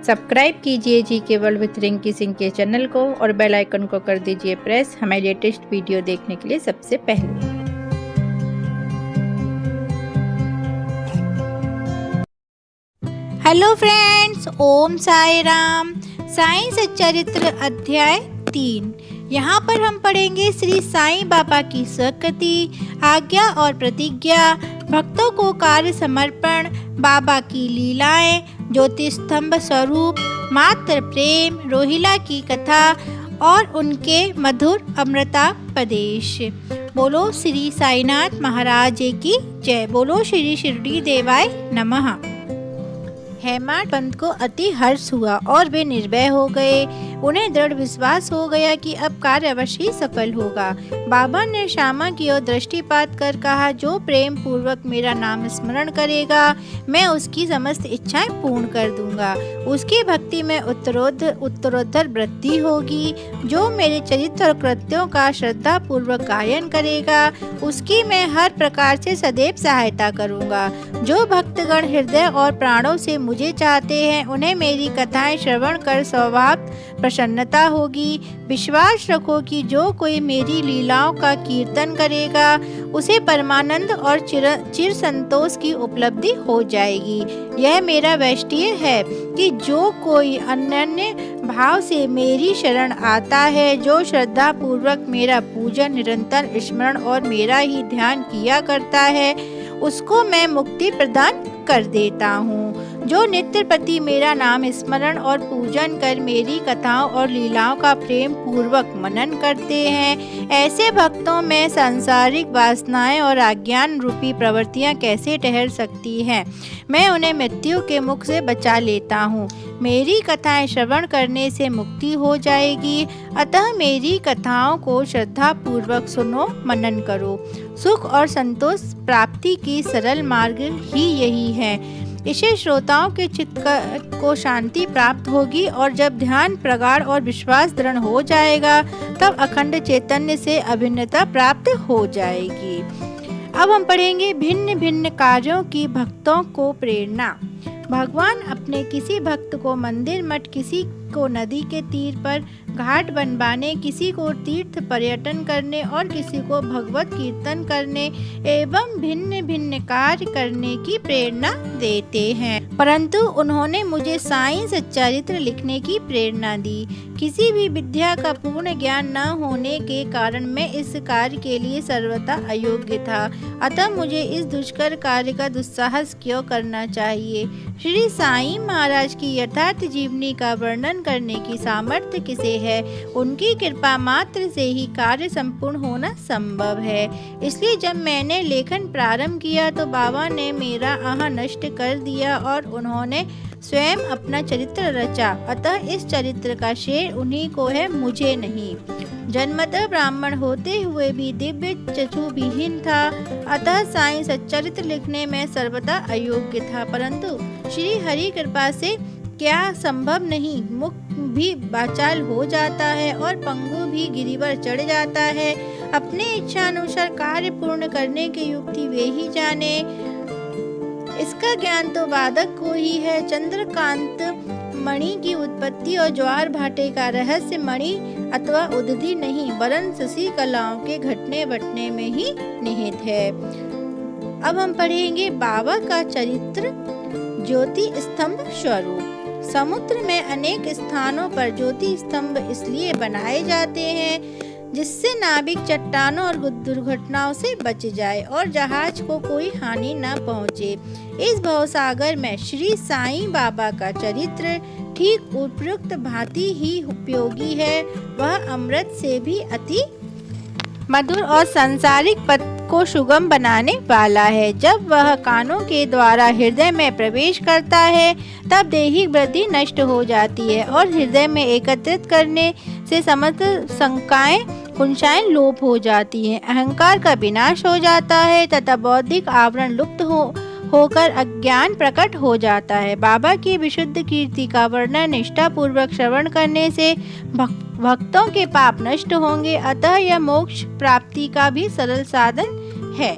Subscribe कीजिए जी के world with Rinki Singh के चैनल को और बेल आइकन को कर दीजिए प्रेस हमारे लेटेस्ट वीडियो देखने के लिए सबसे पहले। हेलो फ्रेंड्स, ओम साई राम। साईं सच्चरित्र अध्याय 3। यहाँ पर हम पढ़ेंगे श्री साईं बाबा की स्वकृति, आज्ञा और प्रतिज्ञा, भक्तों को कार्य समर्पण, बाबा की लीलाएं, ज्योति स्तंभ स्वरूप, मात्र प्रेम, रोहिला की कथा और उनके मधुर अमृतापदेश। बोलो श्री साईनाथ महाराज की जय। बोलो श्री शिरडी देवाय नमः। हेमाड पंत को अति हर्ष हुआ और वे निर्भय हो गए। उन्हें दृढ़ विश्वास हो गया कि अब कार्य अवश्य ही सफल होगा। बाबा ने श्यामा की ओर दृष्टिपात कर कहा, जो प्रेम पूर्वक मेरा नाम स्मरण करेगा मैं उसकी समस्त इच्छाएं पूर्ण कर दूंगा। उसकी भक्ति में उत्तरोत्तर वृद्धि होगी। जो मेरे चरित्र और कृत्यों का श्रद्धा पूर्वक गायन करेगा उसकी मैं हर प्रकार से सदैव सहायता करूंगा। जो भक्तगण हृदय और प्राणों से मुझे चाहते हैं उन्हें मेरी कथाएं श्रवण कर स्वभाव प्रसन्नता होगी। विश्वास रखो कि जो कोई मेरी लीलाओं का कीर्तन करेगा उसे परमानंद और चिर संतोष की उपलब्धि हो जाएगी। यह मेरा वैष्टिय है कि जो कोई अनन्य भाव से मेरी शरण आता है, जो श्रद्धा पूर्वक मेरा पूजन, निरंतर स्मरण और मेरा ही ध्यान किया करता है, उसको मैं मुक्ति प्रदान कर देता हूँ। जो नित्य प्रति मेरा नाम स्मरण और पूजन कर मेरी कथाओं और लीलाओं का प्रेम पूर्वक मनन करते हैं, ऐसे भक्तों में सांसारिक वासनाएं और अज्ञान रूपी प्रवृत्तियां कैसे ठहर सकती हैं। मैं उन्हें मृत्यु के मुख से बचा लेता हूँ। मेरी कथाएं श्रवण करने से मुक्ति हो जाएगी। अतः मेरी कथाओं को श्रद्धा पूर्वक सुनो, मनन करो। सुख और संतोष प्राप्ति की सरल मार्ग ही यही है। इससे श्रोताओं के चित्त को शांति प्राप्त होगी और जब ध्यान प्रगाढ़ और विश्वास दृढ़ हो जाएगा तब अखंड चैतन्य से अभिन्नता प्राप्त हो जाएगी। अब हम पढ़ेंगे भिन्न भिन्न कार्यों की भक्तों को प्रेरणा। भगवान अपने किसी भक्त को मंदिर मठ, किसी को नदी के तीर पर घाट बनवाने, किसी को तीर्थ पर्यटन करने और किसी को भगवत कीर्तन करने एवं भिन्न भिन्न कार्य करने की प्रेरणा देते हैं। परंतु उन्होंने मुझे साईं सच्चरित्र लिखने की प्रेरणा दी। किसी भी विद्या का पूर्ण ज्ञान न होने के कारण मैं इस कार्य के लिए सर्वथा अयोग्य था। अतः मुझे इस दुष्कर कार्य का दुस्साहस क्यों करना चाहिए। श्री साईं महाराज की यथार्थ जीवनी का वर्णन करने की सामर्थ्य किसे है। उनकी कृपा मात्र से ही कार्य संपूर्ण होना संभव है। इसलिए जब मैंने लेखन प्रारंभ किया तो बाबा ने मेरा आह नष्ट कर दिया और उन्होंने स्वयं अपना चरित्र रचा। अतः इस चरित्र का श्रेय उन्हीं को है, मुझे नहीं। जन्मतः ब्राह्मण होते हुए भी दिव्य चक्षु विहीन था। अतः साईं सच्चरित्र लिखने में सर्वथा अयोग्य था। परंतु श्री हरि कृपा से क्या संभव नहीं, मुख भी वाचाल हो जाता है और पंगु भी गिरिवर चढ़ जाता है। अपने इच्छा अनुसार कार्य पूर्ण करने की युक्ति वे ही जाने। इसका ज्ञान तो बाधक को ही है। चंद्रकांत मणि की उत्पत्ति और ज्वार भाटे का रहस्य मणि अथवा उदधि नहीं वरन शशि कलाओं के घटने बटने में ही निहित है। अब हम पढ़ेंगे बाबा का चरित्र, ज्योति स्तंभ स्वरूप। समुद्र में अनेक स्थानों पर ज्योति स्तंभ इसलिए बनाए जाते हैं जिससे नाविक चट्टानों और दुर्घटनाओं से बच जाए और जहाज को कोई हानि न पहुंचे। इस भवसागर में श्री साईं बाबा का चरित्र ठीक उपयुक्त भांति ही उपयोगी है। वह अमृत से भी अति मधुर और सांसारिक पथ को सुगम बनाने वाला है। जब वह कानों के द्वारा हृदय में प्रवेश करता है तब दैहिक वृद्धि नष्ट हो जाती है और हृदय में एकत्रित करने से समस्त शंकाएं कुंशाएं लोप हो जाती हैं। अहंकार का विनाश हो जाता है तथा बौद्धिक आवरण लुप्त होकर अज्ञान प्रकट हो जाता है। बाबा की विशुद्ध कीर्ति का वर्णन निष्ठा पूर्वक श्रवण करने से भक्तों के पाप नष्ट होंगे। अतः यह मोक्ष प्राप्ति का भी सरल साधन है।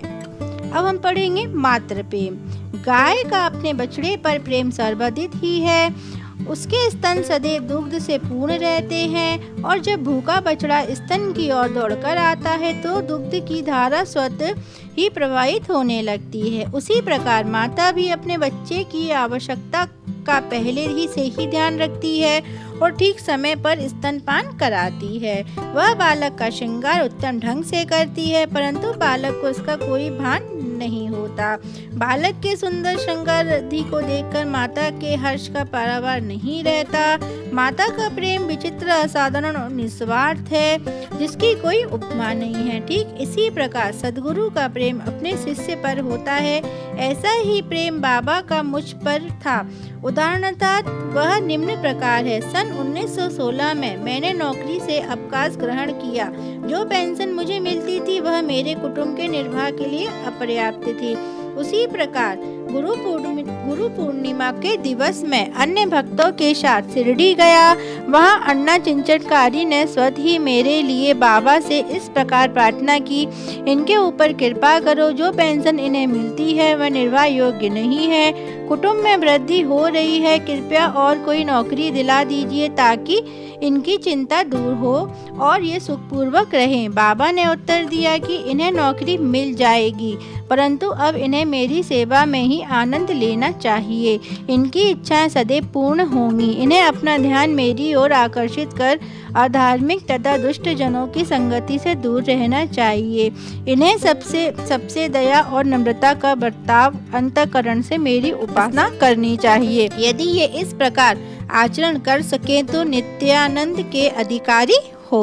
अब हम पढ़ेंगे मातृ प्रेम। गाय का अपने बछड़े पर प्रेम सर्वाधिक ही है। उसके स्तन सदैव दुग्ध से पूर्ण रहते हैं और जब भूखा बछड़ा स्तन की ओर दौड़कर आता है तो दुग्ध की धारा स्वतः ही प्रवाहित होने लगती है। उसी प्रकार माता भी अपने बच्चे की आवश्यकता का पहले ही से ही ध्यान रखती है और ठीक समय पर स्तनपान कराती है। वह बालक का श्रृंगार उत्तम ढंग से करती है, परंतु बालक को इसका कोई भान नहीं होता। बालक के सुंदर श्रृंगार रिद्धि को देखकर माता के हर्ष का पारावार नहीं रहता। माता का प्रेम विचित्र, असाधारण और निस्वार्थ है, जिसकी कोई उपमा नहीं है। ठीक इसी प्रकार सद्गुरु का प्रेम अपने शिष्य पर होता है। ऐसा ही प्रेम बाबा का मुझ पर था। उदाहरणतः वह निम्न प्रकार है। सन 1916 में मैंने नौकरी से अवकाश ग्रहण किया। जो पेंशन मुझे मिलती थी वह मेरे कुटुंब के निर्वाह के लिए अपर्याप्त थी। उसी प्रकार गुरु पूर्णिमा के दिवस में अन्य भक्तों के साथ शिरडी गया। वहाँ अन्ना चिंचनकारी ने स्वतः ही मेरे लिए बाबा से इस प्रकार प्रार्थना की, इनके ऊपर कृपा करो। जो पेंशन इन्हें मिलती है वह निर्वाह योग्य नहीं है। कुटुंब में वृद्धि हो रही है, कृपया और कोई नौकरी दिला दीजिए ताकि इनकी चिंता दूर हो और ये सुखपूर्वक रहें। बाबा ने उत्तर दिया कि इन्हें नौकरी मिल जाएगी, परंतु अब इन्हें मेरी सेवा में ही आनंद लेना चाहिए। इनकी इच्छाएं सदैव पूर्ण होंगी। इन्हें अपना ध्यान मेरी ओर आकर्षित कर अधार्मिक तथा दुष्ट जनों की संगति से दूर रहना चाहिए। इन्हें सबसे दया और नम्रता का बर्ताव अंतःकरण से मेरी उपासना करनी चाहिए। यदि ये इस प्रकार आचरण कर सके तो नित्यानंद के अधिकारी हो।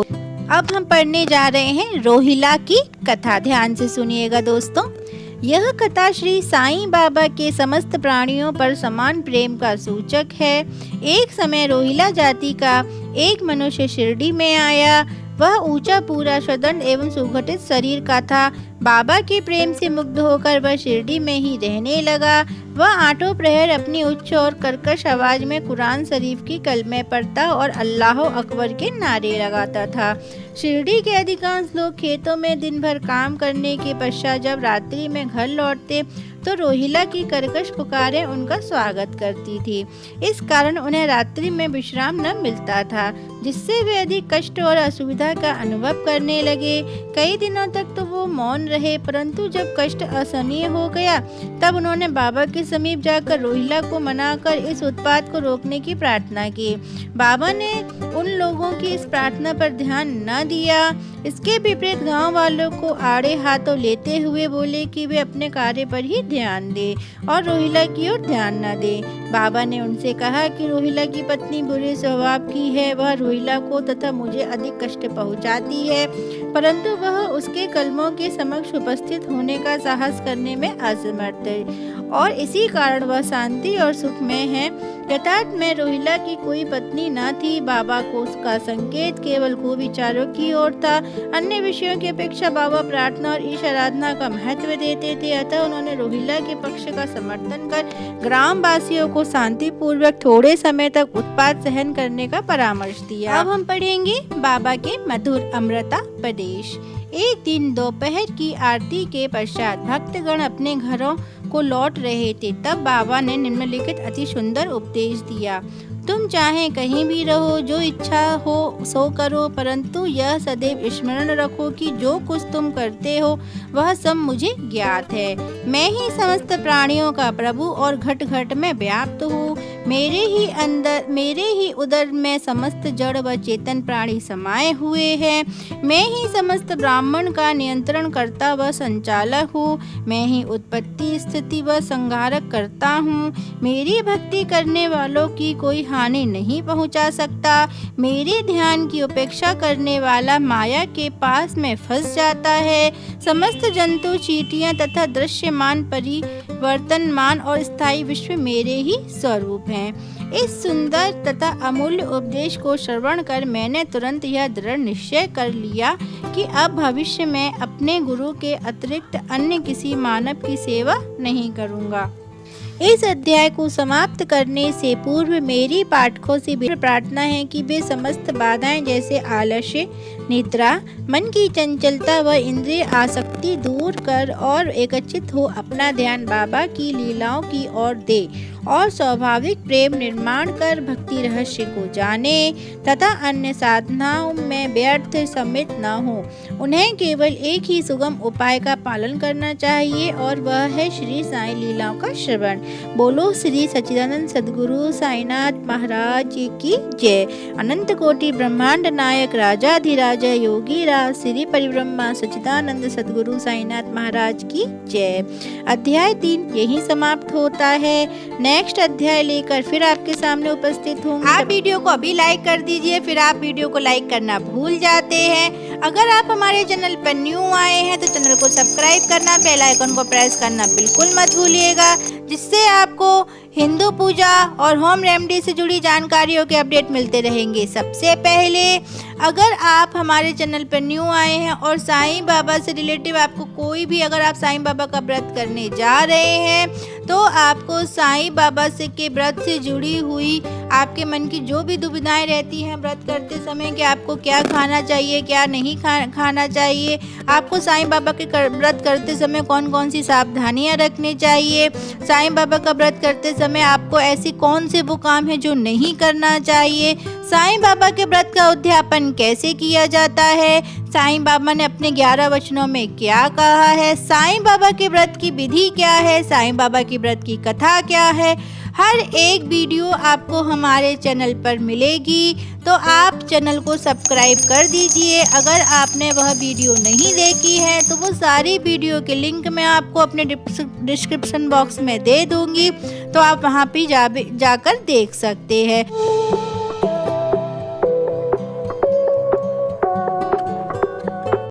अब हम पढ़ने जा रहे हैं रोहिला की कथा। ध्यान से सुनिएगा दोस्तों। यह कथा श्री साईं बाबा के समस्त प्राणियों पर समान प्रेम का सूचक है। एक समय रोहिला जाति का एक मनुष्य शिरडी में आया। वह ऊंचा पूरा सदन एवं सुगठित शरीर का था। बाबा के प्रेम से मुग्ध होकर वह शिरडी में ही रहने लगा। वह आठों प्रहर अपनी उच्च और कर्कश आवाज में कुरान शरीफ की कलमे पढ़ता और अल्लाह अकबर के नारे लगाता था। शिरडी के अधिकांश लोग खेतों में दिन भर काम करने के पश्चात जब रात्रि में घर लौटते तो रोहिला की कर्कश पुकारें उनका स्वागत करती थी। इस कारण उन्हें रात्रि में विश्राम न मिलता था, जिससे वे अधिक कष्ट और असुविधा का अनुभव करने लगे। कई दिनों तक तो वो मौन रहे, परंतु जब कष्ट असहनीय हो गया तब उन्होंने बाबा के समीप जाकर रोहिला को मनाकर इस उत्पात को रोकने की प्रार्थना की। बाबा ने उन लोगों की इस प्रार्थना पर ध्यान न दिया। इसके विपरीत गांव वालों को आड़े हाथों लेते हुए बोले कि वे अपने कार्य पर ही ध्यान दे और रोहिला की ओर ध्यान न दे। बाबा ने उनसे कहा कि रोहिला की पत्नी बुरे स्वभाव की है। वह रोहिला को तथा मुझे अधिक कष्ट पहुंचाती है, परंतु वह उसके कलमों के समक्ष उपस्थित होने का साहस करने में असमर्थ है और इसी कारण वह शांति और सुख में है। यथार्थ में रोहिला की कोई पत्नी न थी। बाबा को उसका संकेत केवल कुविचारों की ओर था। अन्य विषयों की अपेक्षा बाबा प्रार्थना और ईश आराधना का महत्व देते थे। अतः उन्होंने रोहिला के पक्ष का समर्थन कर ग्राम वासियों को शांति पूर्वक थोड़े समय तक उत्पात सहन करने का परामर्श दिया। अब हम पढ़ेंगे बाबा के मधुर अमृतापदेश। एक दिन दोपहर की आरती के पश्चात भक्तगण अपने घरों को लौट रहे थे। तब बाबा ने निम्नलिखित अति सुंदर उपदेश दिया। तुम चाहे कहीं भी रहो, जो इच्छा हो सो करो, परंतु यह सदैव स्मरण रखो कि जो कुछ तुम करते हो वह सब मुझे ज्ञात है। मैं ही समस्त प्राणियों का प्रभु और घट घट में व्याप्त हूँ। मेरे ही उदर में समस्त जड़ व चेतन प्राणी समाये हुए हैं। मैं ही समस्त ब्राह्मण का नियंत्रण करता व संचालक हूँ। मैं ही उत्पत्ति, स्थिति व संहारक करता हूँ। मेरी भक्ति करने वालों की कोई हानि नहीं पहुंचा सकता। मेरे ध्यान की उपेक्षा करने वाला माया के पास में फंस जाता है। समस्त जंतु, चींटियां तथा दृश्यमान, परिवर्तनमान और स्थायी विश्व मेरे ही स्वरूप हैं। इस सुंदर तथा अमूल्य उपदेश को श्रवण कर मैंने तुरंत यह दृढ़ निश्चय कर लिया कि अब भविष्य में अपने गुरु के अतिरिक्त अन्य किसी मानव की सेवा नहीं करूँगा। इस अध्याय को समाप्त करने से पूर्व मेरी पाठकों से भी प्रार्थना है कि वे समस्त बाधाएं जैसे आलस्य, निद्रा मन की चंचलता व इंद्रिय आसक्ति दूर कर और एकत्रित हो अपना ध्यान बाबा की लीलाओं की ओर दे और स्वाभाविक प्रेम निर्माण कर भक्ति रहस्य को जाने तथा अन्य साधनाओं में व्यर्थ सम्मिलित न हो। उन्हें केवल एक ही सुगम उपाय का पालन करना चाहिए और वह है श्री साई लीलाओं का श्रवण। बोलो श्री सच्चिदानंद सद्गुरु साईनाथ महाराज की जय। अनंत कोटि ब्रह्मांड नायक राजाधिराज योगी राज श्री परिब्रह्मा सच्चिदानंद सद्गुरु साईनाथ महाराज की जय। अध्याय 3 यही समाप्त होता है। नेक्स्ट अध्याय लेकर फिर आपके सामने उपस्थित होंगे। आप वीडियो को अभी लाइक कर दीजिए, फिर आप वीडियो को लाइक करना भूल जाते हैं। अगर आप हमारे चैनल पर न्यू आए हैं तो चैनल को सब्सक्राइब करना, बेल आइकन को प्रेस करना बिल्कुल मत भूलिएगा, जिससे आपको हिंदू पूजा और होम रेमेडी से जुड़ी जानकारियों के अपडेट मिलते रहेंगे सबसे पहले। अगर आप हमारे चैनल पर न्यू आए हैं और साईं बाबा से रिलेटिव आपको कोई भी, अगर आप साईं बाबा का व्रत करने जा रहे हैं तो आपको साईं बाबा से के व्रत से जुड़ी हुई आपके मन की जो भी दुविधाएं रहती हैं व्रत करते समय कि आपको क्या खाना चाहिए, क्या नहीं खाना चाहिए, आपको साईं बाबा के व्रत करते समय कौन कौन सी सावधानियां रखनी चाहिए, साईं बाबा का व्रत करते समय आपको ऐसी कौन से वो काम है जो नहीं करना चाहिए, साईं बाबा के व्रत का उद्यापन कैसे किया जाता है, साईं बाबा ने अपने 11 वचनों में क्या कहा है, साईं बाबा के व्रत की विधि क्या है, साईं बाबा की व्रत की कथा क्या है, हर एक वीडियो आपको हमारे चैनल पर मिलेगी। तो आप चैनल को सब्सक्राइब कर दीजिए। अगर आपने वह वीडियो नहीं देखी है तो वो सारी वीडियो के लिंक मैं आपको अपने डिस्क्रिप्शन बॉक्स में दे दूंगी, तो आप वहाँ पे जाकर देख सकते हैं।